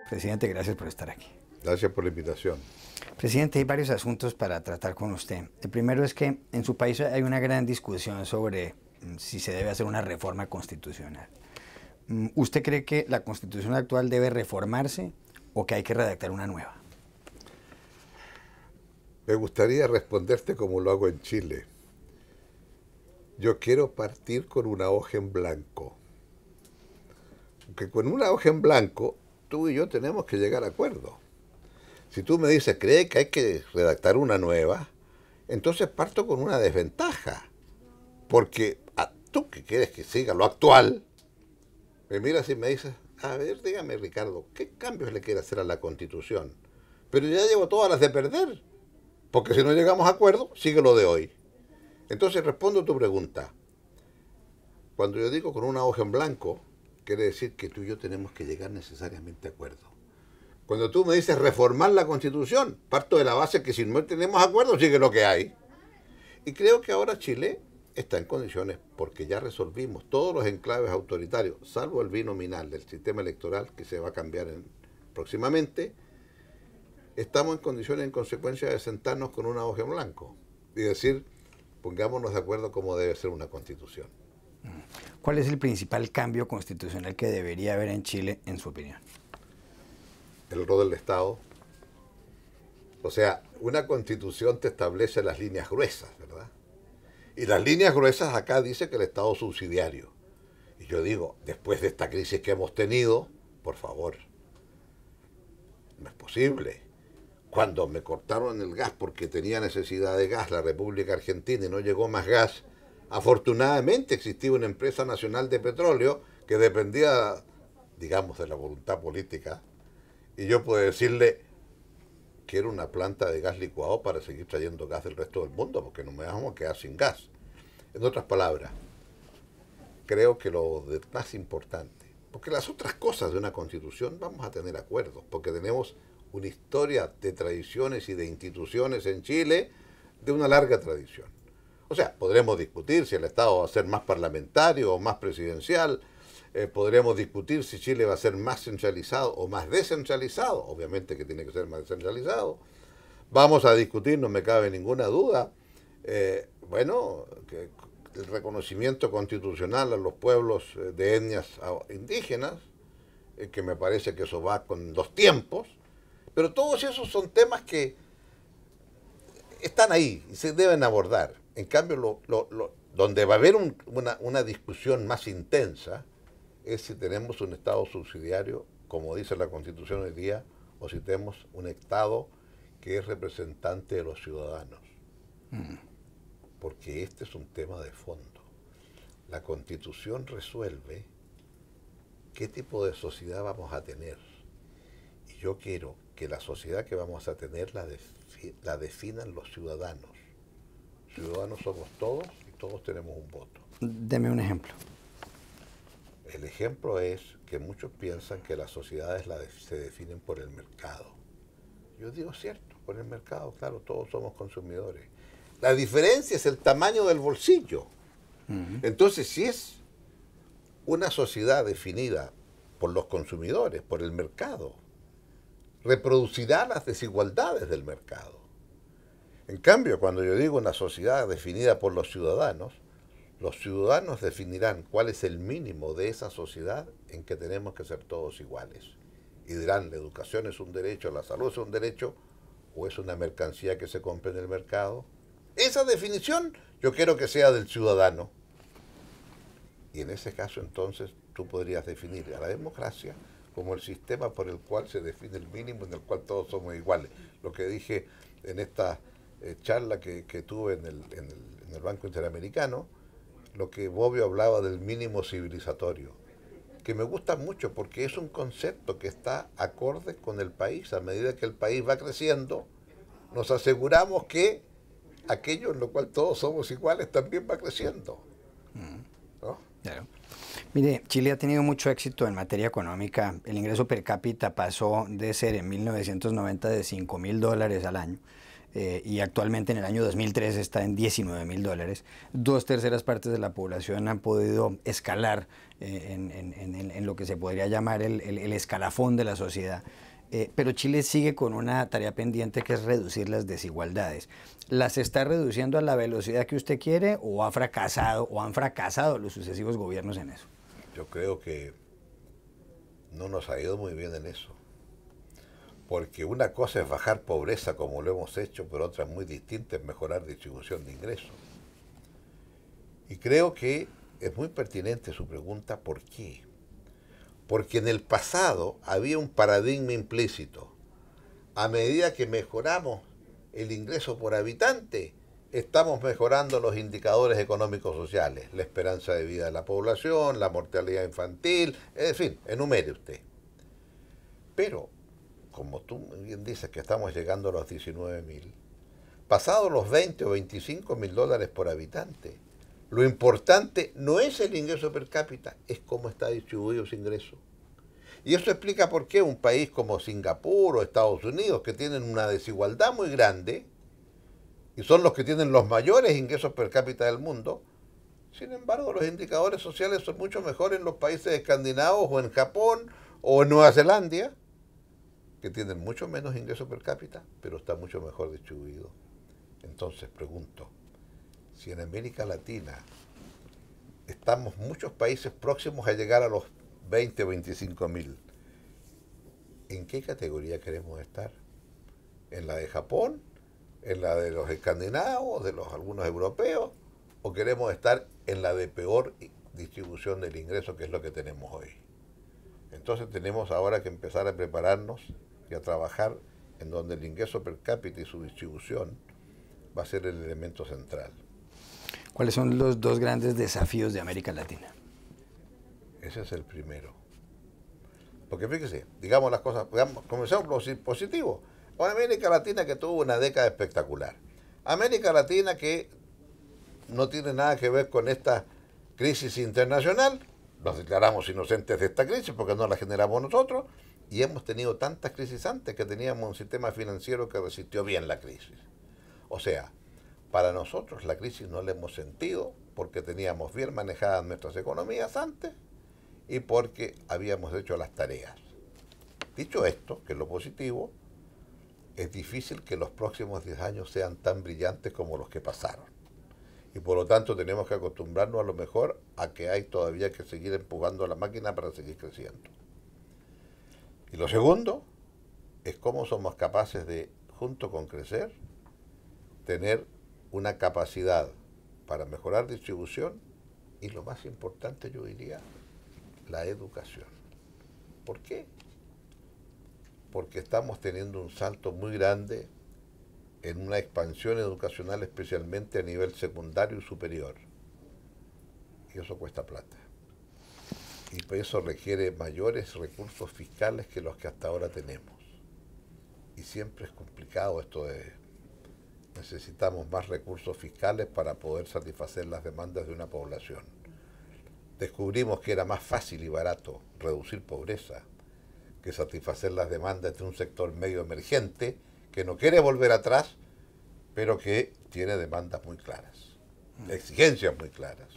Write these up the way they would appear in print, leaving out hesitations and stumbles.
Presidente, gracias por estar aquí. Gracias por la invitación. Presidente, hay varios asuntos para tratar con usted. El primero es que en su país hay una gran discusión sobre si se debe hacer una reforma constitucional. ¿Usted cree que la Constitución actual debe reformarse o que hay que redactar una nueva? Me gustaría responderte como lo hago en Chile. Yo quiero partir con una hoja en blanco. Porque con una hoja en blanco, tú y yo tenemos que llegar a acuerdo. Si tú me dices, ¿cree que hay que redactar una nueva? Entonces parto con una desventaja. Porque tú que quieres que siga lo actual, me miras y me dices, a ver, dígame Ricardo, ¿qué cambios le quiere hacer a la Constitución? Pero ya llevo todas las de perder. Porque si no llegamos a acuerdo, sigue lo de hoy. Entonces respondo a tu pregunta. Cuando yo digo con una hoja en blanco, quiere decir que tú y yo tenemos que llegar necesariamente a acuerdo. Cuando tú me dices reformar la Constitución, parto de la base que si no tenemos acuerdo, sigue lo que hay. Y creo que ahora Chile está en condiciones, porque ya resolvimos todos los enclaves autoritarios, salvo el binominal del sistema electoral que se va a cambiar próximamente. Estamos en condiciones, en consecuencia, de sentarnos con una hoja en blanco y decir, pongámonos de acuerdo cómo debe ser una Constitución. ¿Cuál es el principal cambio constitucional que debería haber en Chile, en su opinión? El rol del Estado. O sea, una Constitución te establece las líneas gruesas, ¿verdad? Y las líneas gruesas acá dice que el Estado es subsidiario. Y yo digo, después de esta crisis que hemos tenido, por favor, no es posible. Cuando me cortaron el gas porque tenía necesidad de gas la República Argentina y no llegó más gas, afortunadamente existía una empresa nacional de petróleo que dependía, digamos, de la voluntad política, y yo puedo decirle, quiero una planta de gas licuado para seguir trayendo gas del resto del mundo, porque no me vamos a quedar sin gas. En otras palabras, creo que lo más importante, porque las otras cosas de una Constitución vamos a tener acuerdos, porque tenemos una historia de tradiciones y de instituciones en Chile de una larga tradición. O sea, podremos discutir si el Estado va a ser más parlamentario o más presidencial, podremos discutir si Chile va a ser más centralizado o más descentralizado, obviamente que tiene que ser más descentralizado. Vamos a discutir, no me cabe ninguna duda, que el reconocimiento constitucional a los pueblos de etnias indígenas, que me parece que eso va con los tiempos. Pero todos esos son temas que están ahí y se deben abordar. En cambio, donde va a haber una discusión más intensa es si tenemos un Estado subsidiario, como dice la Constitución hoy día, o si tenemos un Estado que es representante de los ciudadanos. Porque este es un tema de fondo. La Constitución resuelve qué tipo de sociedad vamos a tener. Y yo quiero que la sociedad que vamos a tener la definan los ciudadanos. Ciudadanos somos todos y todos tenemos un voto. Deme un ejemplo. El ejemplo es que muchos piensan que las sociedades se definen por el mercado. Yo digo cierto, por el mercado, claro, todos somos consumidores. La diferencia es el tamaño del bolsillo. Entonces, si es una sociedad definida por los consumidores, por el mercado, reproducirá las desigualdades del mercado. En cambio, cuando yo digo una sociedad definida por los ciudadanos definirán cuál es el mínimo de esa sociedad en que tenemos que ser todos iguales. Y dirán, la educación es un derecho, la salud es un derecho, o es una mercancía que se compra en el mercado. Esa definición yo quiero que sea del ciudadano. Y en ese caso, entonces, tú podrías definir a la democracia como el sistema por el cual se define el mínimo, en el cual todos somos iguales. Lo que dije en esta charla que tuve en el Banco Interamericano, lo que Bobbio hablaba del mínimo civilizatorio, que me gusta mucho porque es un concepto que está acorde con el país. A medida que el país va creciendo, nos aseguramos que aquello en lo cual todos somos iguales también va creciendo. ¿No? Claro. Mire, Chile ha tenido mucho éxito en materia económica. El ingreso per cápita pasó de ser en 1990 de $5.000 al año y actualmente en el año 2003 está en $19.000. 2/3 partes de la población han podido escalar en lo que se podría llamar el escalafón de la sociedad. Pero Chile sigue con una tarea pendiente que es reducir las desigualdades. ¿Las está reduciendo a la velocidad que usted quiere o ha fracasado o han fracasado los sucesivos gobiernos en eso? Yo creo que no nos ha ido muy bien en eso. Porque una cosa es bajar pobreza como lo hemos hecho, pero otra muy distinta es mejorar distribución de ingresos. Y creo que es muy pertinente su pregunta, ¿por qué? Porque en el pasado había un paradigma implícito. A medida que mejoramos el ingreso por habitante, estamos mejorando los indicadores económicos sociales, la esperanza de vida de la población, la mortalidad infantil, en fin, enumere usted. Pero, como tú bien dices que estamos llegando a los 19.000, pasados los 20 o 25.000 dólares por habitante, lo importante no es el ingreso per cápita, es cómo está distribuido ese ingreso. Y eso explica por qué un país como Singapur o Estados Unidos, que tienen una desigualdad muy grande, y son los que tienen los mayores ingresos per cápita del mundo, sin embargo los indicadores sociales son mucho mejores en los países escandinavos o en Japón o en Nueva Zelanda, que tienen mucho menos ingresos per cápita, pero está mucho mejor distribuido. Entonces pregunto, si en América Latina estamos muchos países próximos a llegar a los 20 o 25.000, ¿en qué categoría queremos estar? ¿En la de Japón? ¿En la de los escandinavos, de los algunos europeos? ¿O queremos estar en la de peor distribución del ingreso, que es lo que tenemos hoy? Entonces tenemos ahora que empezar a prepararnos y a trabajar en donde el ingreso per cápita y su distribución va a ser el elemento central. ¿Cuáles son los dos grandes desafíos de América Latina? Ese es el primero. Porque fíjese, digamos las cosas, comencemos por lo positivo. Una América Latina que tuvo una década espectacular. América Latina que no tiene nada que ver con esta crisis internacional. Nos declaramos inocentes de esta crisis porque no la generamos nosotros. Y hemos tenido tantas crisis antes que teníamos un sistema financiero que resistió bien la crisis. O sea, para nosotros la crisis no la hemos sentido porque teníamos bien manejadas nuestras economías antes y porque habíamos hecho las tareas. Dicho esto, que es lo positivo, es difícil que los próximos 10 años sean tan brillantes como los que pasaron. Y por lo tanto tenemos que acostumbrarnos a lo mejor a que hay todavía que seguir empujando la máquina para seguir creciendo. Y lo segundo es cómo somos capaces de, junto con crecer, tener una capacidad para mejorar distribución y lo más importante, yo diría, la educación. ¿Por qué? Porque estamos teniendo un salto muy grande en una expansión educacional, especialmente a nivel secundario y superior. Y eso cuesta plata. Y por eso requiere mayores recursos fiscales que los que hasta ahora tenemos. Y siempre es complicado esto de necesitamos más recursos fiscales para poder satisfacer las demandas de una población. Descubrimos que era más fácil y barato reducir pobreza que satisfacer las demandas de un sector medio emergente que no quiere volver atrás, pero que tiene demandas muy claras, exigencias muy claras.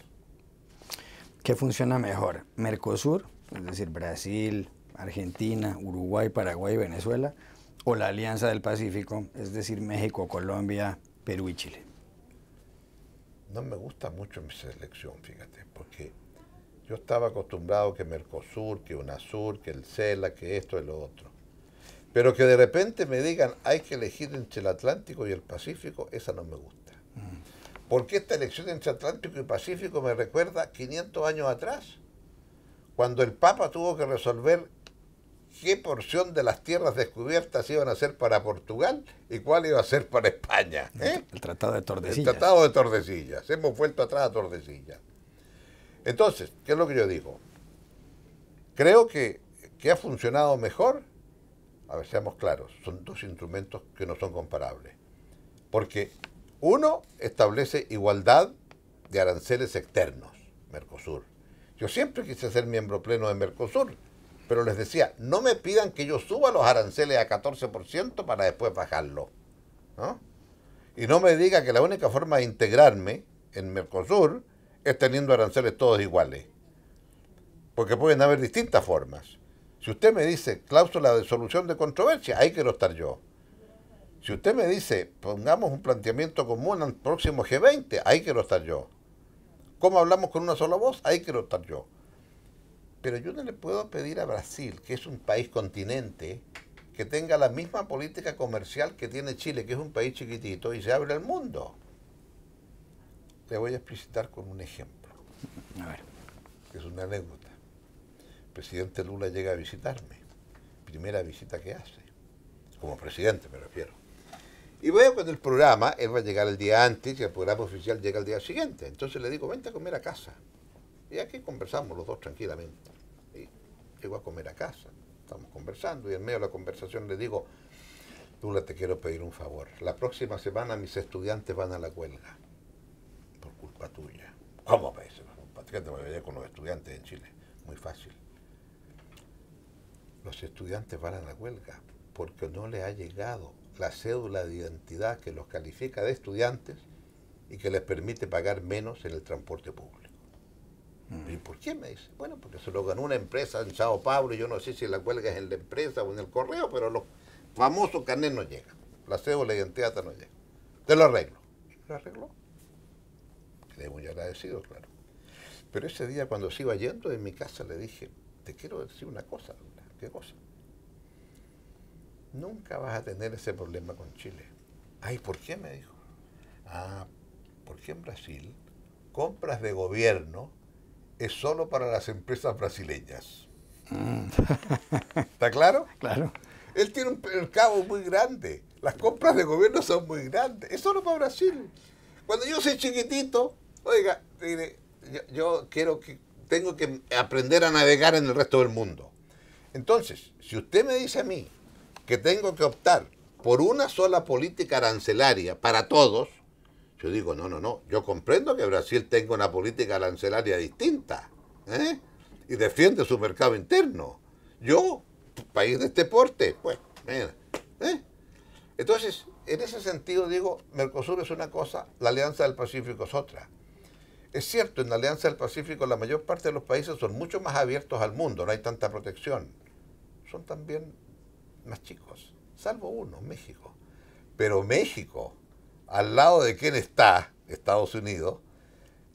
¿Qué funciona mejor? ¿Mercosur, es decir, Brasil, Argentina, Uruguay, Paraguay, Venezuela, o la Alianza del Pacífico, es decir, México, Colombia, Perú y Chile? No me gusta mucho mi selección, fíjate, porque yo estaba acostumbrado que Mercosur, que UNASUR, que el CELA, que esto y lo otro. Pero que de repente me digan hay que elegir entre el Atlántico y el Pacífico, esa no me gusta. Porque esta elección entre Atlántico y Pacífico me recuerda 500 años atrás, cuando el Papa tuvo que resolver qué porción de las tierras descubiertas iban a ser para Portugal y cuál iba a ser para España. El Tratado de Tordesillas. El Tratado de Tordesillas. Hemos vuelto atrás a Tordesillas. Entonces, ¿qué es lo que yo digo? Creo que ha funcionado mejor. A ver, seamos claros, son dos instrumentos que no son comparables. Porque uno establece igualdad de aranceles externos, Mercosur. Yo siempre quise ser miembro pleno de Mercosur, pero les decía, no me pidan que yo suba los aranceles a 14% para después bajarlo, ¿no? Y no me diga que la única forma de integrarme en Mercosur es teniendo aranceles todos iguales. Porque pueden haber distintas formas. Si usted me dice cláusula de solución de controversia, ahí quiero estar yo. Si usted me dice pongamos un planteamiento común al próximo G20, ahí quiero estar yo. ¿Cómo hablamos con una sola voz? Ahí quiero estar yo. Pero yo no le puedo pedir a Brasil, que es un país continente, que tenga la misma política comercial que tiene Chile, que es un país chiquitito y se abre al mundo. Le voy a explicitar con un ejemplo. A ver. Que es una anécdota. El presidente Lula llega a visitarme. Primera visita que hace. Como presidente me refiero. Y veo que en el programa, él va a llegar el día antes y el programa oficial llega el día siguiente. Entonces le digo, vente a comer a casa. Y aquí conversamos los dos tranquilamente. Y llego a comer a casa. Estamos conversando y en medio de la conversación le digo, Lula, te quiero pedir un favor. La próxima semana mis estudiantes van a la huelga. Por culpa tuya. ¿Cómo me dice? ¿Qué te voy a ver con los estudiantes en Chile? Muy fácil. Los estudiantes van a la huelga porque no les ha llegado la cédula de identidad que los califica de estudiantes y que les permite pagar menos en el transporte público. ¿Y por qué? Me dice. Bueno, porque se lo ganó una empresa en Sao Paulo y yo no sé si la huelga es en la empresa o en el correo, pero los famosos carnets no llegan. La cédula de identidad no llega. Te lo arreglo. ¿Lo arregló? Quedé muy agradecido, claro. Pero ese día cuando se iba yendo de mi casa le dije, te quiero decir una cosa, Lula. ¿Qué cosa? Nunca vas a tener ese problema con Chile. Ay, ¿por qué? Me dijo. Ah, porque en Brasil compras de gobierno es solo para las empresas brasileñas. ¿Está claro? Claro. Él tiene un mercado muy grande. Las compras de gobierno son muy grandes. Es solo para Brasil. Cuando yo soy chiquitito, oiga, mire, yo tengo que aprender a navegar en el resto del mundo. Entonces, si usted me dice a mí que tengo que optar por una sola política arancelaria para todos, yo digo, no, yo comprendo que Brasil tenga una política arancelaria distinta, ¿eh? Y defiende su mercado interno. Yo, país de este porte, pues, mira, ¿eh? Entonces, en ese sentido digo, Mercosur es una cosa, la Alianza del Pacífico es otra. Es cierto, en la Alianza del Pacífico la mayor parte de los países son mucho más abiertos al mundo, no hay tanta protección. Son también más chicos, salvo uno, México. Pero México, al lado de quien está, Estados Unidos,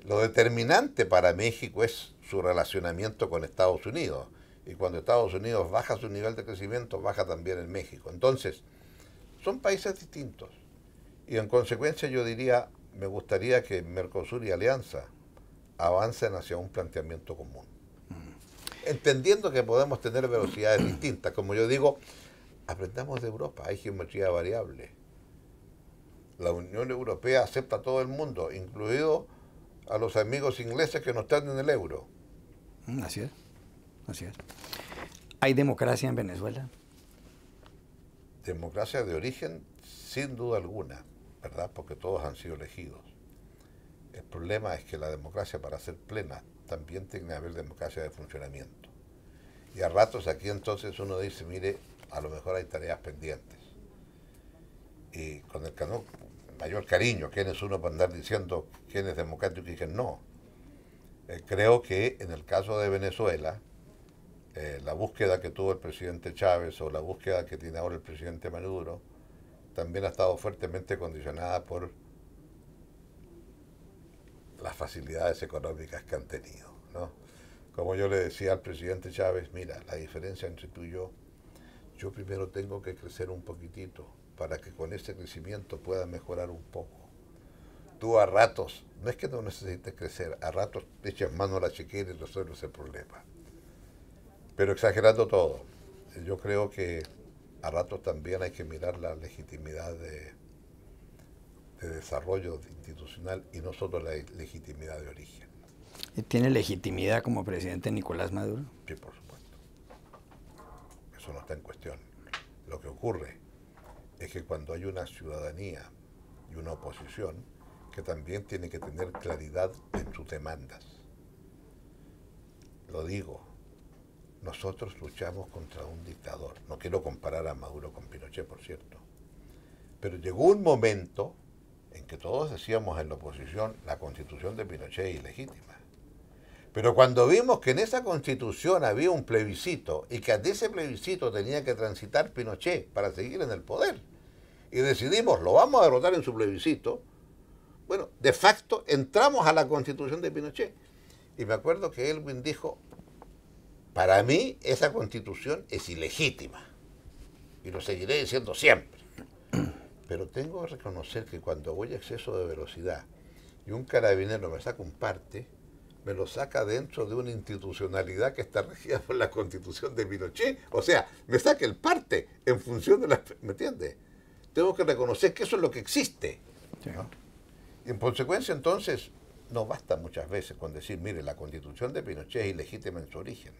lo determinante para México es su relacionamiento con Estados Unidos. Y cuando Estados Unidos baja su nivel de crecimiento, baja también en México. Entonces, son países distintos. Y en consecuencia yo diría, me gustaría que Mercosur y Alianza avancen hacia un planteamiento común. Entendiendo que podemos tener velocidades distintas. Como yo digo, aprendamos de Europa, hay geometría variable. La Unión Europea acepta a todo el mundo, incluido a los amigos ingleses que no están en el euro. Así es, así es. ¿Hay democracia en Venezuela? Democracia de origen, sin duda alguna, ¿verdad? Porque todos han sido elegidos. El problema es que la democracia, para ser plena, también tiene que haber democracia de funcionamiento. Y a ratos aquí entonces uno dice, mire, a lo mejor hay tareas pendientes. Y con el mayor cariño, ¿quién es uno para andar diciendo quién es democrático y quién no? Creo que en el caso de Venezuela, la búsqueda que tuvo el presidente Chávez o la búsqueda que tiene ahora el presidente Maduro, también ha estado fuertemente condicionada por las facilidades económicas que han tenido, ¿no? Como yo le decía al presidente Chávez, mira, la diferencia entre tú y yo primero tengo que crecer un poquitito para que con ese crecimiento pueda mejorar un poco. Tú a ratos, no es que no necesites crecer, a ratos te echas mano a la chequera y resuelves el problema. Pero exagerando todo, yo creo que a ratos también hay que mirar la legitimidad de desarrollo institucional y no solo la legitimidad de origen. ¿Y tiene legitimidad como presidente Nicolás Maduro? Sí, por supuesto. Eso no está en cuestión. Lo que ocurre es que cuando hay una ciudadanía y una oposición que también tiene que tener claridad en sus demandas. Lo digo, nosotros luchamos contra un dictador. No quiero comparar a Maduro con Pinochet, por cierto. Pero llegó un momento en que todos decíamos en la oposición, la constitución de Pinochet es ilegítima. Pero cuando vimos que en esa constitución había un plebiscito y que ante ese plebiscito tenía que transitar Pinochet para seguir en el poder, y decidimos, lo vamos a derrotar en su plebiscito, bueno, de facto entramos a la constitución de Pinochet. Y me acuerdo que Elwin dijo, para mí esa constitución es ilegítima. Y lo seguiré diciendo siempre. Pero tengo que reconocer que cuando voy a exceso de velocidad y un carabinero me saca un parte, me lo saca dentro de una institucionalidad que está regida por la constitución de Pinochet. O sea, me saca el parte en función de la... ¿Me entiendes? Tengo que reconocer que eso es lo que existe, ¿no? Y en consecuencia, entonces, no basta muchas veces con decir, mire, la constitución de Pinochet es ilegítima en su origen.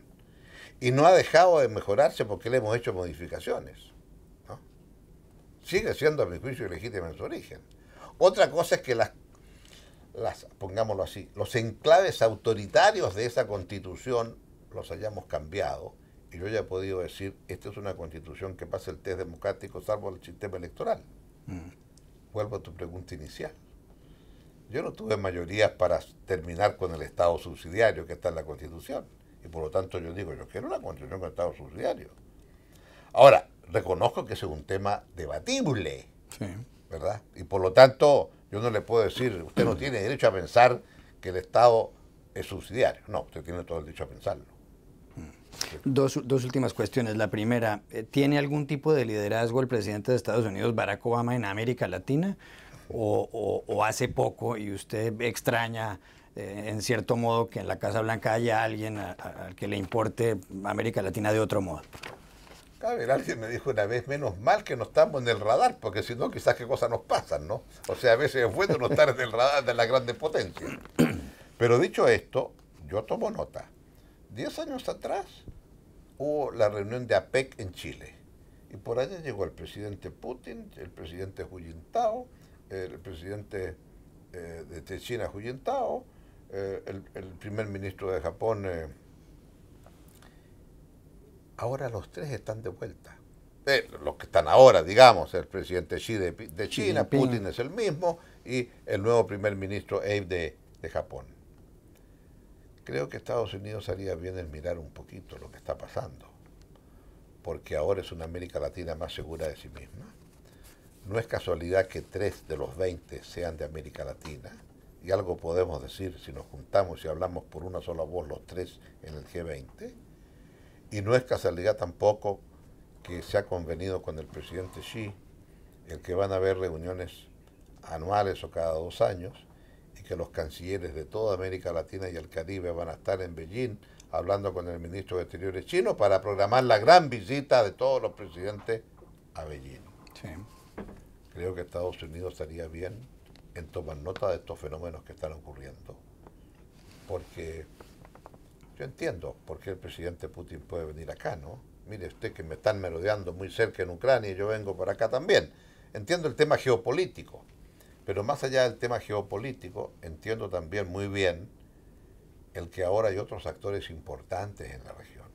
Y no ha dejado de mejorarse porque le hemos hecho modificaciones, ¿no? Sigue siendo, a mi juicio, ilegítima en su origen. Otra cosa es que pongámoslo así, los enclaves autoritarios de esa constitución los hayamos cambiado. Y yo ya he podido decir, esta es una constitución que pasa el test democrático salvo el sistema electoral. Vuelvo a tu pregunta inicial. Yo no tuve mayorías para terminar con el Estado subsidiario que está en la Constitución. Y por lo tanto yo digo, yo quiero una Constitución con Estado subsidiario. Ahora, reconozco que ese es un tema debatible, sí, ¿verdad? Y por lo tanto yo no le puedo decir, usted no tiene derecho a pensar que el Estado es subsidiario. No, usted tiene todo el derecho a pensarlo. Dos últimas cuestiones. La primera, ¿tiene algún tipo de liderazgo el presidente de Estados Unidos, Barack Obama, en América Latina? ¿O hace poco y usted extraña, en cierto modo, que en la Casa Blanca haya alguien al que le importe América Latina de otro modo? A ver, alguien me dijo una vez, menos mal que no estamos en el radar, porque si no, quizás qué cosas nos pasan, ¿no? O sea, a veces es bueno no estar en el radar de las grandes potencias. Pero dicho esto, yo tomo nota. 10 años atrás hubo la reunión de APEC en Chile. Y por allá llegó el presidente Putin, el presidente Hu Jintao, el presidente de China Hu Jintao, el primer ministro de Japón. Ahora los tres están de vuelta. Los que están ahora, digamos, el presidente Xi de China, Putin es el mismo, y el nuevo primer ministro Abe de Japón. Creo que Estados Unidos haría bien en mirar un poquito lo que está pasando, porque ahora es una América Latina más segura de sí misma. No es casualidad que 3 de los 20 sean de América Latina, y algo podemos decir si nos juntamos y hablamos por una sola voz los 3 en el G20, y no es casualidad tampoco que se ha convenido con el presidente Xi el que van a haber reuniones anuales o cada 2 años, y que los cancilleres de toda América Latina y el Caribe van a estar en Beijing hablando con el ministro de Exteriores chino para programar la gran visita de todos los presidentes a Beijing. Sí. Creo que Estados Unidos estaría bien en tomar nota de estos fenómenos que están ocurriendo, porque yo entiendo por qué el presidente Putin puede venir acá, ¿no? Mire usted que me están merodeando muy cerca en Ucrania y yo vengo por acá también. Entiendo el tema geopolítico, pero más allá del tema geopolítico, entiendo también muy bien el que ahora hay otros actores importantes en la región,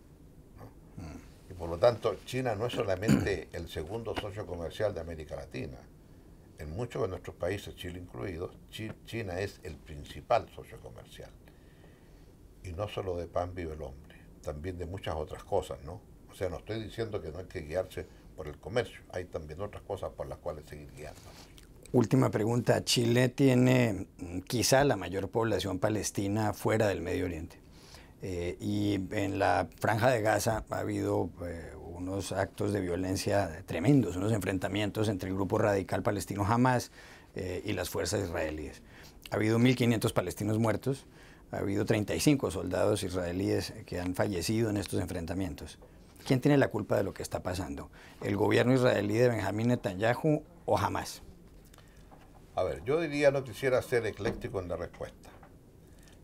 ¿no? Y por lo tanto, China no es solamente el segundo socio comercial de América Latina. En muchos de nuestros países, Chile incluido, China es el principal socio comercial. Y no solo de pan vive el hombre, también de muchas otras cosas, ¿no? O sea, no estoy diciendo que no hay que guiarse por el comercio, hay también otras cosas por las cuales seguir guiando. Última pregunta. Chile tiene quizá la mayor población palestina fuera del Medio Oriente. Y en la Franja de Gaza ha habido unos actos de violencia tremendos, unos enfrentamientos entre el grupo radical palestino Hamas y las fuerzas israelíes. Ha habido 1.500 palestinos muertos, ha habido 35 soldados israelíes que han fallecido en estos enfrentamientos. ¿Quién tiene la culpa de lo que está pasando? ¿El gobierno israelí de Benjamín Netanyahu o Hamas? A ver, yo diría, no quisiera ser ecléctico en la respuesta.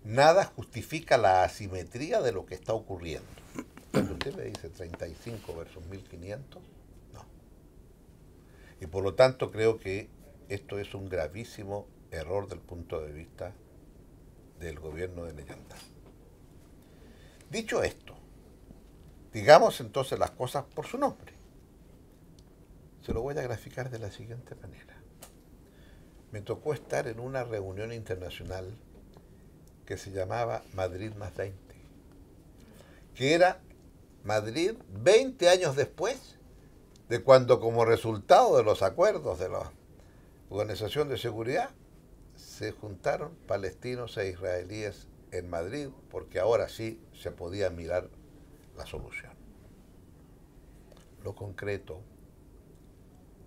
Nada justifica la asimetría de lo que está ocurriendo. Cuando usted me dice 35 versus 1500, no. Y por lo tanto creo que esto es un gravísimo error del punto de vista del gobierno de Netanyahu. Dicho esto, digamos entonces las cosas por su nombre. Se lo voy a graficar de la siguiente manera. me tocó estar en una reunión internacional que se llamaba Madrid más 20, que era Madrid 20 años después de cuando, como resultado de los acuerdos de la Organización de Seguridad, se juntaron palestinos e israelíes en Madrid, porque ahora sí se podía mirar la solución. Lo concreto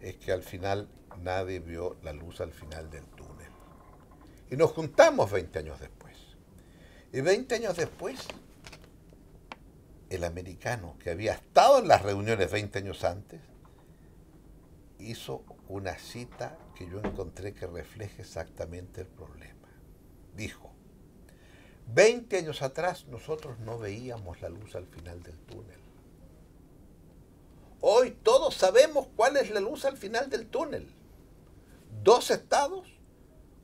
es que al final nadie vio la luz al final del túnel. Y nos juntamos 20 años después. Y 20 años después, el americano que había estado en las reuniones 20 años antes, hizo una cita que yo encontré que refleja exactamente el problema. Dijo: 20 años atrás nosotros no veíamos la luz al final del túnel. Hoy todos sabemos cuál es la luz al final del túnel. 2 estados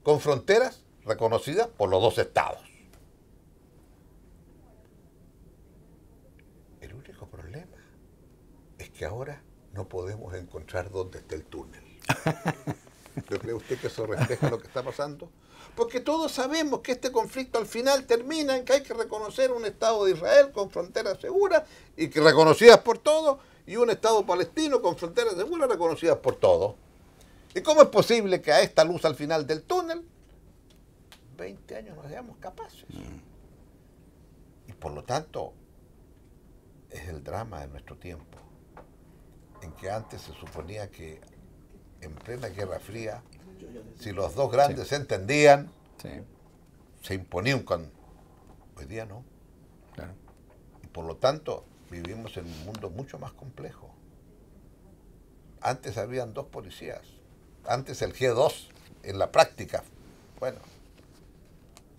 con fronteras reconocidas por los 2 estados. El único problema es que ahora no podemos encontrar dónde está el túnel. ¿No cree usted que eso refleja lo que está pasando? Porque todos sabemos que este conflicto al final termina en que hay que reconocer un Estado de Israel con fronteras seguras y que reconocidas por todos, y un Estado palestino con fronteras seguras reconocidas por todos. ¿Y cómo es posible que a esta luz al final del túnel 20 años no seamos capaces? Y por lo tanto es el drama de nuestro tiempo, en que antes se suponía que en plena Guerra Fría, si los dos grandes se entendían, se imponían con... Hoy día no. Claro. Y por lo tanto vivimos en un mundo mucho más complejo. Antes habían 2 policías. Antes el G2 en la práctica, bueno,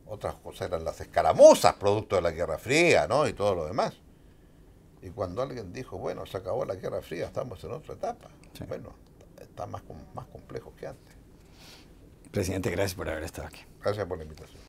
otras cosas eran las escaramuzas, producto de la Guerra Fría, ¿no? Y todo lo demás. Y cuando alguien dijo, bueno, se acabó la Guerra Fría, estamos en otra etapa, bueno, está más complejo que antes. Presidente, gracias por haber estado aquí. Gracias por la invitación.